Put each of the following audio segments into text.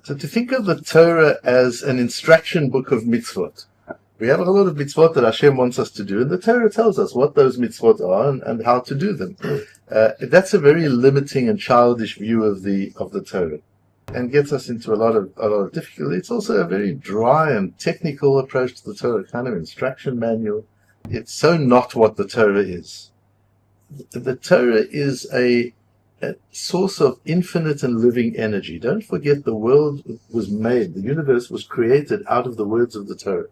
So to think of the Torah as an instruction book of mitzvot. We have a lot of mitzvot that Hashem wants us to do, and the Torah tells us what those mitzvot are and how to do them. That's a very limiting and childish view of the Torah, and gets us into a lot of difficulty. It's also a very dry and technical approach to the Torah, kind of instruction manual. It's so not what the Torah is. The Torah is a source of infinite and living energy. Don't forget, the world was made, the universe was created out of the words of the Torah.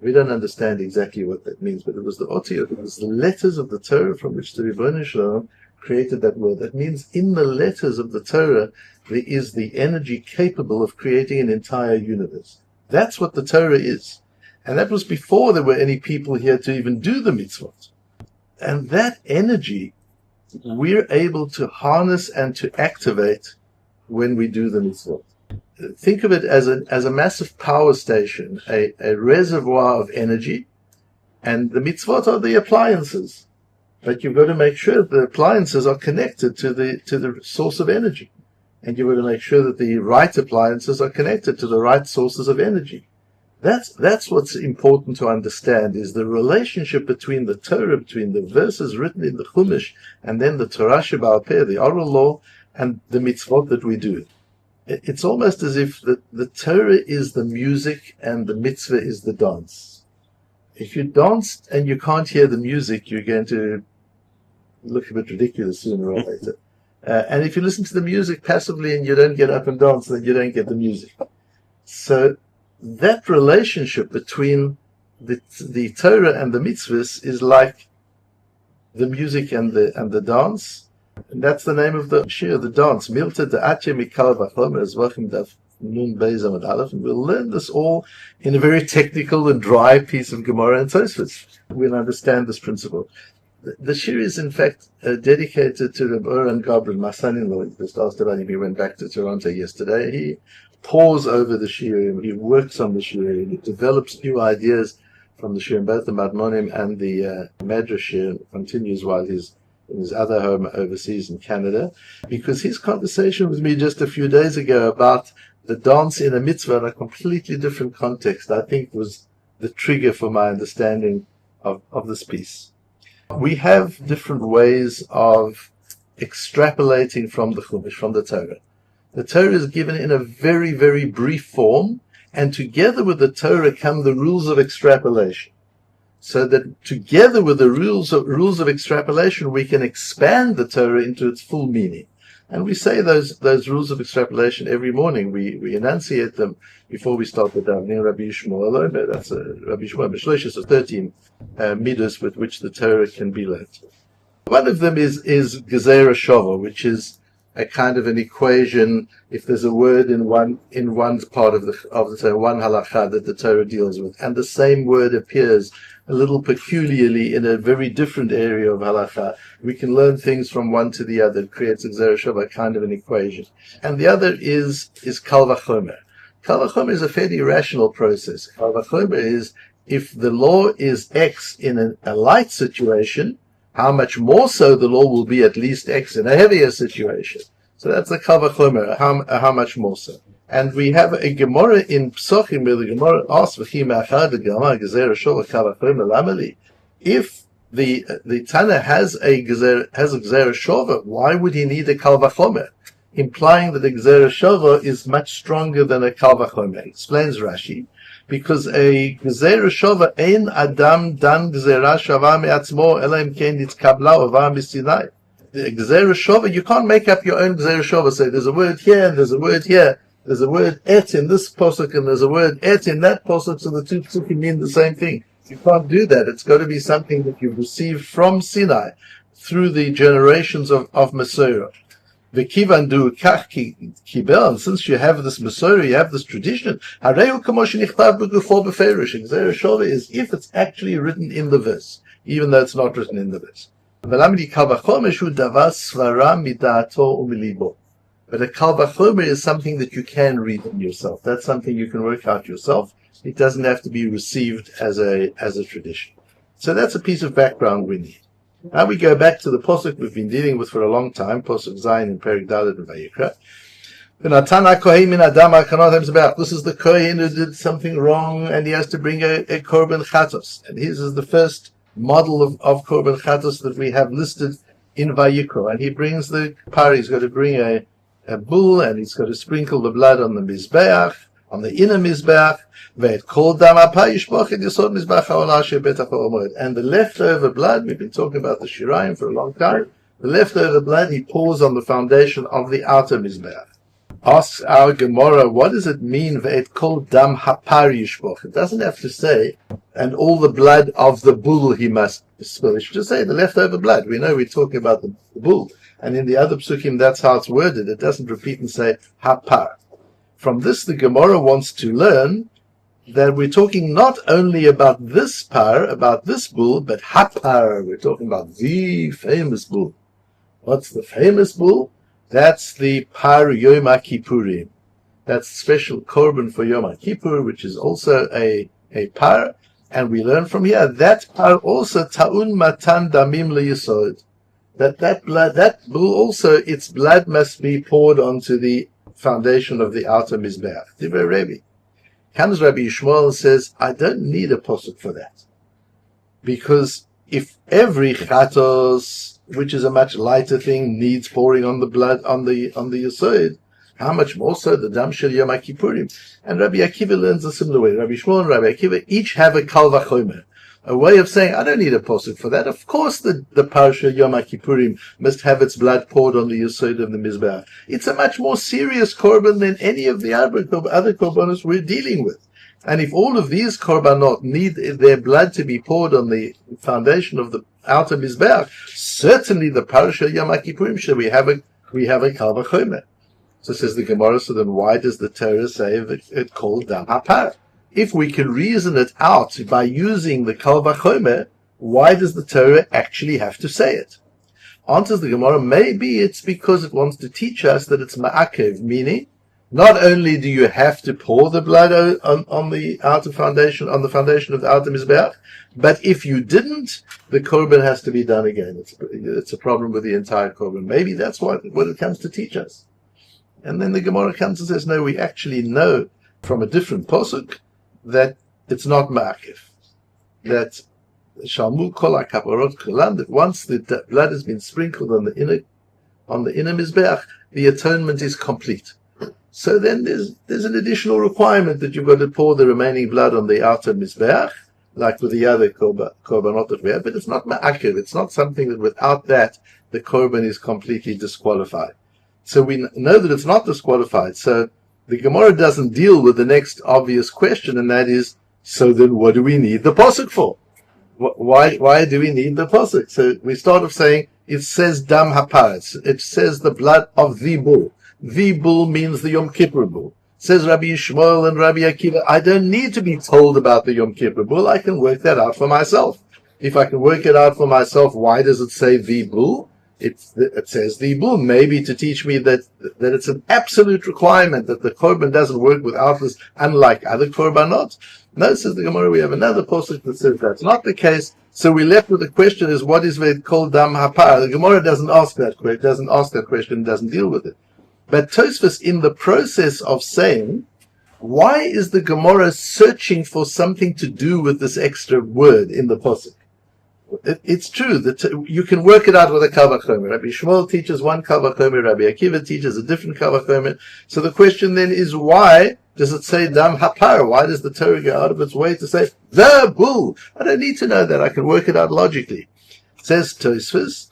We don't understand exactly what that means, but it was the otiyot, it was the letters of the Torah from which the Ribono Shel Olam created that world. That means in the letters of the Torah there is the energy capable of creating an entire universe. That's what the Torah is. And that was before there were any people here to even do the mitzvot. And that energy we're able to harness and to activate when we do the mitzvot. Think of it as a massive power station, a reservoir of energy, and the mitzvot are the appliances. But you've got to make sure the appliances are connected to the source of energy, and you've got to make sure that the right appliances are connected to the right sources of energy. That's what's important to understand, is the relationship between the Torah, between the verses written in the Chumash, and then the Torah Sheba'al Peh, the oral law, and the mitzvot that we do. It's almost as if the Torah is the music and the mitzvah is the dance. If you dance and you can't hear the music, you're going to look a bit ridiculous sooner or later. And if you listen to the music passively and you don't get up and dance, then you don't get the music. So that relationship between the Torah and the mitzvahs is like the music and the dance. And that's the name of the shir, the dance. Mילתא דאתייא וחומר Zevachim Daf Yomi Zevachim. And we'll learn this all in a very technical and dry piece of Gemara and Tosfos. We'll understand this principle. The shir is in fact dedicated to Rabbi Oren Gabriel, my son-in-law. He just asked about him. He went back to Toronto yesterday. He pores over the shir, and he works on the shir, and he develops new ideas from the shir, both the Matmonim and the Madrash shir, continues while he's in his other home overseas in Canada, because his conversation with me just a few days ago about the dance in a mitzvah in a completely different context, I think was the trigger for my understanding of this piece. We have different ways of extrapolating from the Chumash, from the Torah. The Torah is given in a very, very brief form, and together with the Torah come the rules of extrapolation. So that together with the rules of extrapolation, we can expand the Torah into its full meaning. And we say those rules of extrapolation every morning. We enunciate them before we start the davening. Rabbi Yishmael, that's Rabbi Yishmael B'Shloshis, of 13 midas with which the Torah can be learned. One of them is Gezerah Shova, which is a kind of an equation. If there's a word in one part of the Torah, one halakha that the Torah deals with, and the same word appears a little peculiarly in a very different area of halakha, we can learn things from one to the other. It creates a Gezerah Shova, kind of an equation. And the other is kal vachomer. Kal vachomer is a fairly rational process. Kal vachomer is, if the law is X in a light situation, how much more so the law will be at least X in a heavier situation. So that's the kal vachomer, how much more so. And we have a Gemara in Psochim where the Gemara asks, if the Tana has a Gezerah Shova, why would he need a kal vachomer? Implying that a Gezerah Shova is much stronger than a kal vachomer. Explains Rashi, because a Gezerah Shova ein adam dan Gezerah shava me'atzmo ela im ken nitkabla ova misinai. The Gezerah Shova, you can't make up your own Gezerah Shova. Say there's a word here and there's a word here. There's a word et in this posuk and there's a word et in that posuk, so the two psukim mean the same thing. You can't do that. It's got to be something that you've received from Sinai through the generations of Masorah. V'kivandu kach kibel, and since you have this Masorah, you have this tradition, hareu kamo shenichtav b'gufo b'ferish. Gezerah Shova is if it's actually written in the verse, even though it's not written in the verse. V'lamidi kal vachomer shu davar svara mida'ato u'milibo. But a kal vachomer is something that you can read in yourself. That's something you can work out yourself. It doesn't have to be received as a tradition. So that's a piece of background we need. Now we go back to the posuk we've been dealing with for a long time, posuk Zayin in Perek Dalet and Vayikra, This is the Kohen who did something wrong, and he has to bring a korban chatos. And his is the first model of korban chatos that we have listed in Vayikra. And he brings the par. He's got to bring a bull, and he's got to sprinkle the blood on the mizbeach, on the inner mizbeach. And the leftover blood, we've been talking about the shirayim for a long time. The leftover blood he pours on the foundation of the outer mizbeach. Asks our Gemara, what does it mean ve'et kol dam hapar yishpoch? It doesn't have to say, and all the blood of the bull he must spill. It should just say the leftover blood. We know we're talking about the bull. And in the other psukim, that's how it's worded. It doesn't repeat and say hapar. From this, the Gemara wants to learn that we're talking not only about this par, about this bull, but hapar. We're talking about the famous bull. What's the famous bull? That's the par Yom Kippurim. That's special korban for Yom Kippur, which is also a par. And we learn from here that par also ta'un matan damim leyesod. That blood, that bull also, its blood must be poured onto the foundation of the outer mizbeach. Divrei Rebbe. Comes Rabbi Yishmael and says, I don't need a posuk for that, because if every chatos, which is a much lighter thing, needs pouring on the blood on the yesod, how much more so the dam shel Yom Kippurim? And Rabbi Akiva learns a similar way. Rabbi Shmuel and Rabbi Akiva each have a kal vachomer, a way of saying, I don't need a posuk for that. Of course the parsha Yom Kippurim must have its blood poured on the yesod of the mizbeach. It's a much more serious korban than any of the other korbanos we're dealing with. And if all of these korbanot need their blood to be poured on the foundation of the outer mizbeach, certainly the parasha Yom Kippurim we have a kal vachomer. So says the Gemara. So then, why does the Torah say it called dam hapar? If we can reason it out by using the kal vachomer, why does the Torah actually have to say it? Answers the Gemara. Maybe it's because it wants to teach us that it's ma'akev, meaning not only do you have to pour the blood on the outer foundation, on the foundation of the outer mizbeach, but if you didn't, the korban has to be done again. It's a problem with the entire korban. Maybe that's what it comes to teach us. And then the Gemara comes and says, no, we actually know from a different posuk that it's not ma'akev. That shalmu kol hakaparot kulan, that once the blood has been sprinkled on the inner mizbeach, the atonement is complete. So then there's an additional requirement that you've got to pour the remaining blood on the outer mizbeach, like with the other korbanot that we have, but it's not ma'akev. It's not something that without that the korban is completely disqualified. So we know that it's not disqualified. So the Gemara doesn't deal with the next obvious question, and that is, so then what do we need the posuk for? Why do we need the posuk? So we start off saying it says dam hapar. It says the blood of the bull. The bull means the Yom Kippur bull. Says Rabbi Yishmael and Rabbi Akiva, I don't need to be told about the Yom Kippur bull. I can work that out for myself. If I can work it out for myself, why does it say the bull? It says the bull, maybe to teach me that it's an absolute requirement that the korban doesn't work without this, unlike other korbanot. No, says the Gemara, we have another posuk that says that's not the case. So we're left with the question is, what is called dam hapar? The Gemara doesn't ask that question, doesn't deal with it. But Tosfos, in the process of saying, why is the Gemara searching for something to do with this extra word in the posuk? It's true that you can work it out with a kal vachomer. Rabbi Shmuel teaches one kal vachomer, Rabbi Akiva teaches a different kal vachomer. So the question then is, why does it say dam hapar? Why does the Torah go out of its way to say the bull? I don't need to know that. I can work it out logically. Says Tosfos,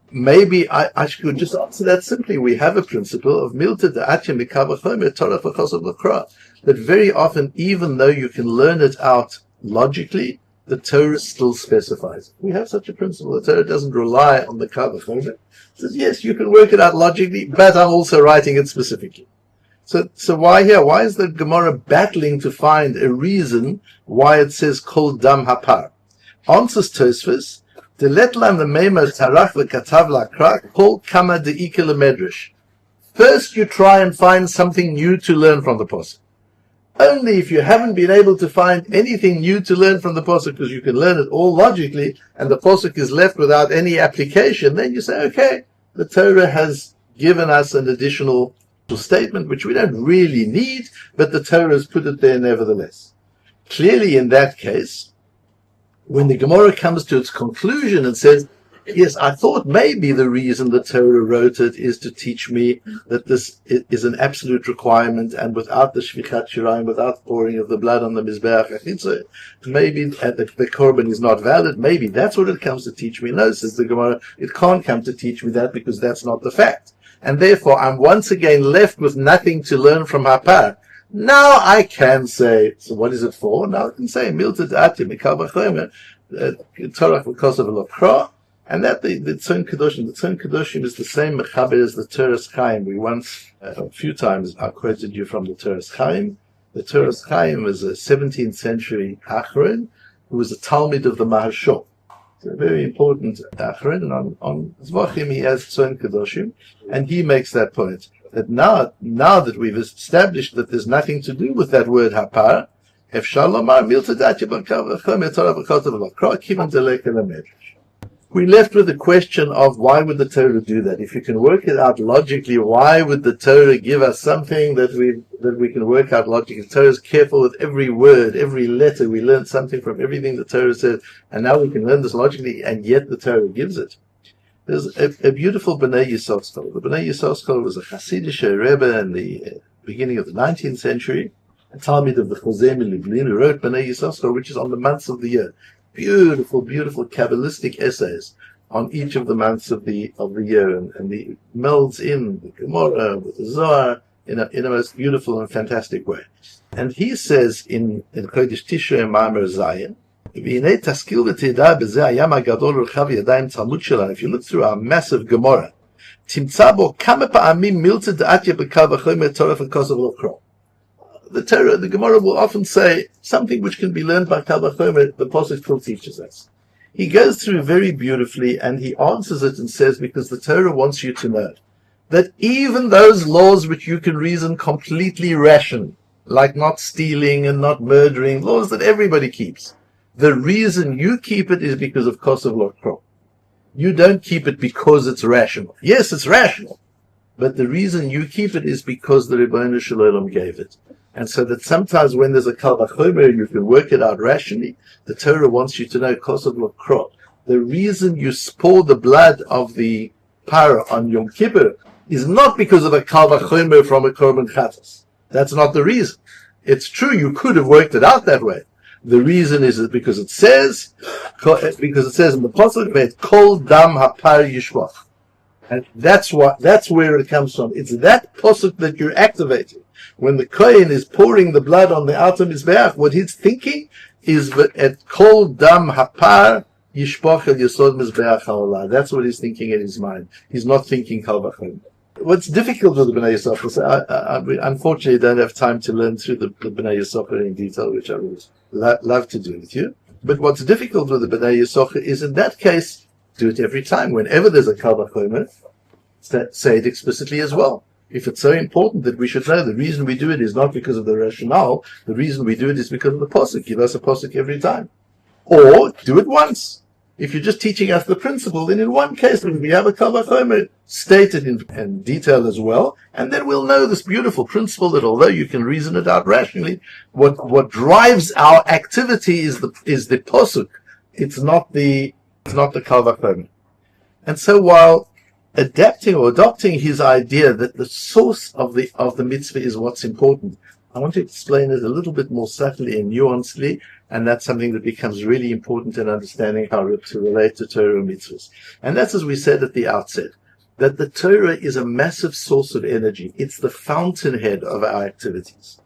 maybe I should just answer that simply. We have a principle of miltã da'atyeh mikal vachomer Torah v'chosav l'kra, that very often, even though you can learn it out logically, the Torah still specifies. We have such a principle. The Torah doesn't rely on the kal vachomer. It says, yes, you can work it out logically, but I'm also writing it specifically. So why here? Why is the Gemara battling to find a reason why it says kol dam hapar? Answers Tosfos, to let lam the meimah tarach v'katav lakra kol kama de'ika lemedrash. First you try and find something new to learn from the posuk. Only if you haven't been able to find anything new to learn from the posuk, because you can learn it all logically, and the posuk is left without any application, then you say, okay, the Torah has given us an additional statement which we don't really need, but the Torah has put it there nevertheless. Clearly, in that case, when the Gemara comes to its conclusion and says, yes, I thought maybe the reason the Torah wrote it is to teach me that this is an absolute requirement, and without the shvichat shirayim, without pouring of the blood on the mizbeach, I think so. Maybe the korban is not valid. Maybe that's what it comes to teach me. No, says the Gemara, it can't come to teach me that because that's not the fact. And therefore, I'm once again left with nothing to learn from Hapar. Now I can say, so what is it for? Now I can say, mitzvot da'atiyah mikal וחומר, Torah because of a lokra, and that the Tzon Kedoshim is the same mechaber as the Torah Chaim. We once, a few times, I quoted you from the Torah Chaim. The Torah Chaim was a 17th century Achron, who was a Talmud of the Maharshal. It's a very important Achron, and on Zevachim he has Tzon Kedoshim, and he makes that point. That now that we've established that there's nothing to do with that word hapar, we're left with the question of why would the Torah do that? If you can work it out logically, why would the Torah give us something that we can work out logically? The Torah is careful with every word, every letter. We learn something from everything the Torah says, and now we can learn this logically, and yet the Torah gives it. There's a beautiful Bnei Yisrael scholar. The Bnei Yisrael scholar was a Hasidic Rebbe in the beginning of the 19th century, a Talmud of the Chosem Lublin, who wrote Bnei Yisrael scholar, which is on the months of the year. Beautiful, beautiful Kabbalistic essays on each of the months of the year, and he melds in the Gemara with the Zohar in a most beautiful and fantastic way. And he says in Chodesh Tishrei Ma'amer Zayin, if you look through our massive Gemara, the Gemara will often say something which can be learned by Kal Vachomer. The Pasuk still teaches us. He goes through very beautifully and he answers it and says, because the Torah wants you to know that even those laws which you can reason completely rational, like not stealing and not murdering, laws that everybody keeps, the reason you keep it is because of kosav lokro. You don't keep it because it's rational. Yes, it's rational, but the reason you keep it is because the Ribono Shel Olam gave it. And so that sometimes when there's a kal vachomer, you can work it out rationally. The Torah wants you to know kosav lokro. The reason you pour the blood of the parah on Yom Kippur is not because of a kal vachomer from a korban chatas. That's not the reason. It's true, you could have worked it out that way. The reason is because it says in the pasuk that kol dam hapar yishvach, and that's where it comes from. It's that pasuk that you're activating when the kohen is pouring the blood on the outer mizbeach. What he's thinking is that at kol dam hapar yishvach el yesod mizbeach haolah. That's what he's thinking in his mind. He's not thinking kal vachomer. What's difficult with the Bnei Yisachar, I unfortunately don't have time to learn through the Bnei Yisachar in detail, which I would love to do with you. But what's difficult with the Bnei Yisachar is, in that case, do it every time. Whenever there's a kal vachomer, say it explicitly as well. If it's so important that we should know the reason we do it is not because of the rationale, the reason we do it is because of the pasuk. Give us a pasuk every time. Or do it once. If you're just teaching us the principle, then in one case we have a kal vachomer stated in detail as well, and then we'll know this beautiful principle that although you can reason it out rationally, what drives our activity is the pasuk. It's not the kal vachomer. And so while adapting or adopting his idea that the source of the mitzvah is what's important, I want to explain it a little bit more subtly and nuancedly, and that's something that becomes really important in understanding how to relate to Torah and mitzvahs. And that's, as we said at the outset, that the Torah is a massive source of energy. It's the fountainhead of our activities.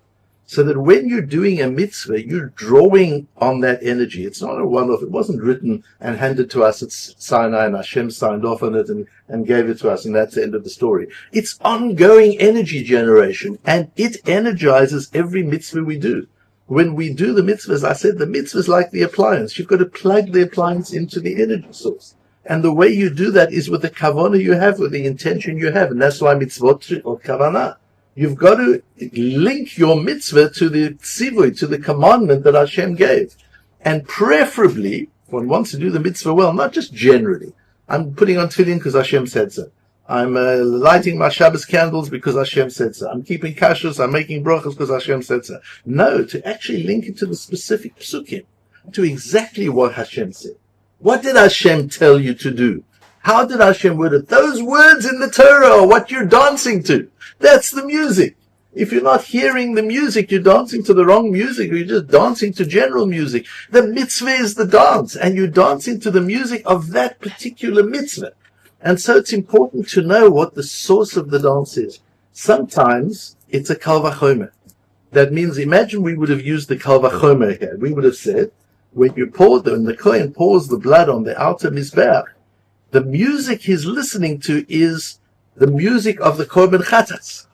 So that when you're doing a mitzvah, you're drawing on that energy. It's not a one-off. It wasn't written and handed to us at Sinai and Hashem signed off on it and gave it to us, and that's the end of the story. It's ongoing energy generation, and it energizes every mitzvah we do. When we do the mitzvahs, I said the mitzvah is like the appliance. You've got to plug the appliance into the energy source. And the way you do that is with the kavanah you have, with the intention you have. And that's why mitzvot or kavanah. You've got to link your mitzvah to the tzivui, to the commandment that Hashem gave. And preferably, one wants to do the mitzvah well, not just generally. I'm putting on tefillin because Hashem said so. I'm lighting my Shabbos candles because Hashem said so. I'm keeping kashrus, I'm making brachas because Hashem said so. No, to actually link it to the specific psukim, to exactly what Hashem said. What did Hashem tell you to do? How did Hashem word it? Those words in the Torah are what you're dancing to. That's the music. If you're not hearing the music, you're dancing to the wrong music, or you're just dancing to general music. The mitzvah is the dance, and you're dancing to the music of that particular mitzvah. And so it's important to know what the source of the dance is. Sometimes it's a kal vachomer. That means, imagine we would have used the kal vachomer here. We would have said, when the Kohen pours the blood on the outer mizbeach, the music he's listening to is the music of the korban chatas.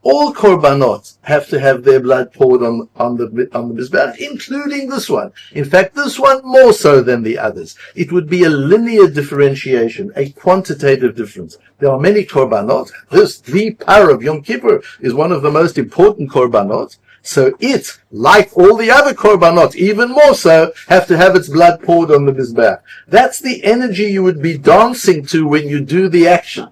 All korbanot have to have their blood poured on the mizbeach, including this one. In fact, this one more so than the others. It would be a linear differentiation, a quantitative difference. There are many korbanot. The par of Yom Kippur is one of the most important korbanot. So it, like all the other korbanot, even more so, have to have its blood poured on the mizbeach. That's the energy you would be dancing to when you do the action.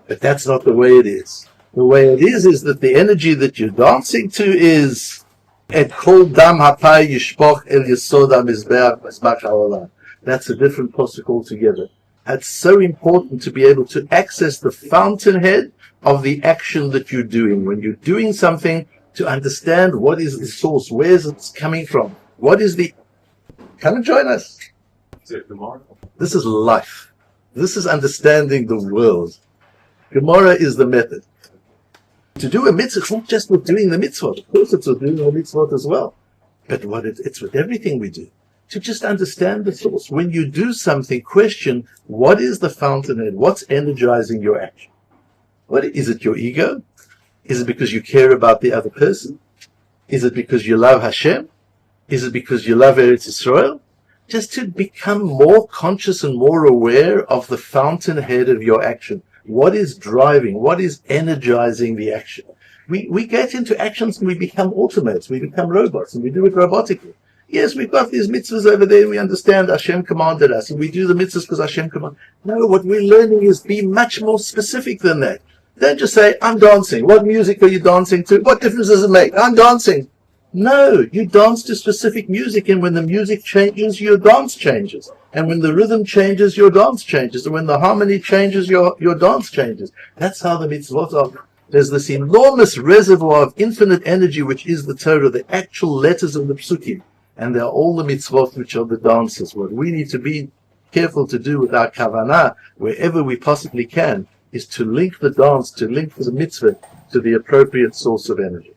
But that's not the way it is. The way it is that the energy that you're dancing to is et kol dam hapay yishpoch el yesod hamizbeach mizbach haolam. That's a different posuk altogether. It's so important to be able to access the fountainhead of the action that you're doing. When you're doing something, to understand what is the source, where is it coming from, what is the... Come and join us. This is life. This is understanding the world. Gemara is the method. To do a mitzvah, it's not just with doing the mitzvot. Of course it's with doing the mitzvot as well. But it's with everything we do. To just understand the source. When you do something, question, what is the fountainhead? What's energizing your action? Is it your ego? Is it because you care about the other person? Is it because you love Hashem? Is it because you love Eretz Yisrael? Just to become more conscious and more aware of the fountainhead of your action. What is driving? What is energizing the action? We get into actions and we become automates. We become robots and we do it robotically. Yes, we've got these mitzvahs over there. We understand Hashem commanded us and we do the mitzvahs because Hashem commanded. No, what we're learning is be much more specific than that. Don't just say, I'm dancing. What music are you dancing to? What difference does it make? I'm dancing. No, you dance to specific music, and when the music changes, your dance changes. And when the rhythm changes, your dance changes. And when the harmony changes, your dance changes. That's how the mitzvot are. There's this enormous reservoir of infinite energy, which is the Torah, the actual letters of the psukim. And there are all the mitzvot, which are the dances. What we need to be careful to do with our kavanah, wherever we possibly can, is to link the dance, to link the mitzvah to the appropriate source of energy.